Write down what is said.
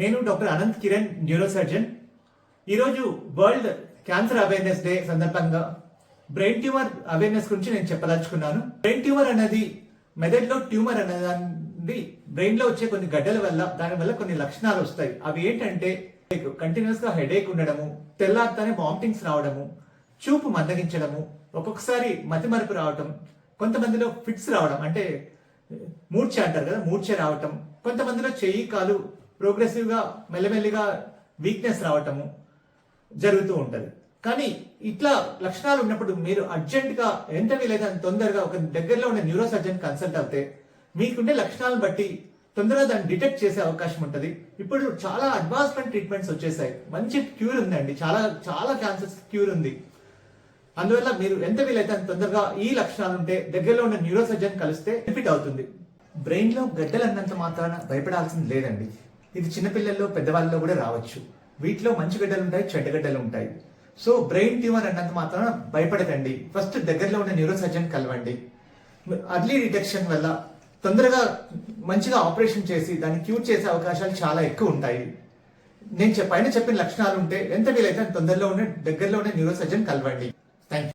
నేను doctor Anant Kiran, neuro surgeon. ఈరోజు world cancer awareness day సందర్భంగా బ్రెయిన్ ట్యూమర్ అవేర్నెస్ గురించి నేను చెప్పదలుచుకున్నాను. బ్రెయిన్ ట్యూమర్ అనేది మెదడులో ట్యూమర్ అనేది బ్రెయిన్ లో వచ్చే కొన్ని గడ్డల వల్ల దానివల్ల కొన్ని లక్షణాలు వస్తాయి. అవి ఏంటంటే కంటిన్యూస్ గా హెడేక్ ఉండడము, తెల్లారితోనే వామిటింగ్స్ రావడము, చూపు మందగించడము, ఒక్కొక్కసారి మతిమరుపు రావటం, కొంతమందిలో ఫిట్స్ రావడం అంటే మూర్ఛ అంటారు కదా, మూర్ఛ రావటం, కొంతమందిలో చెయ్యి కాలు ప్రోగ్రెసివ్ గా మెల్లమెల్లిగా వీక్నెస్ రావటము జరుగుతూ ఉంటది. కానీ ఇట్లా లక్షణాలు ఉన్నప్పుడు మీరు అర్జెంట్ గా ఎంత వీలైతే అంత తొందరగా ఒక దగ్గరలో ఉన్న న్యూరో సర్జన్ కన్సల్ట్ అవుతే మీకుండే లక్షణాలను బట్టి తొందరగా దాన్ని డిటెక్ట్ చేసే అవకాశం ఉంటుంది. ఇప్పుడు చాలా అడ్వాన్స్మెంట్ ట్రీట్మెంట్స్ వచ్చేసాయి, మంచి క్యూర్ ఉందండి, చాలా చాలా క్యాన్సర్స్ క్యూర్ ఉంది. అందువల్ల మీరు ఎంత వీలైతే అంత తొందరగా ఈ లక్షణాలు ఉంటే దగ్గరలో ఉన్న న్యూరో సర్జన్ కలిస్తే బెనిఫిట్ అవుతుంది. బ్రెయిన్ లో గడ్డలు అన్నంత మాత్రాన భయపడాల్సింది లేదండి. ఇది చిన్నపిల్లల్లో పెద్దవాళ్ళలో కూడా రావచ్చు. వీటిలో మంచి గడ్డలు ఉంటాయి, చెడ్డ గడ్డలు ఉంటాయి. సో బ్రెయిన్ ట్యూమర్ అన్నంత మాత్రాన భయపడకండి. ఫస్ట్ దగ్గరలో ఉన్న న్యూరో సర్జన్ కలవండి. అర్లీ డిటెక్షన్ వల్ల తొందరగా మంచిగా ఆపరేషన్ చేసి దాన్ని క్యూర్ చేసే అవకాశాలు చాలా ఎక్కువ ఉంటాయి. నేను పైన చెప్పిన లక్షణాలు ఉంటే ఎంత వీలైతే తొందరలో ఉన్న దగ్గరలో ఉన్న న్యూరో సర్జన్ కలవండి.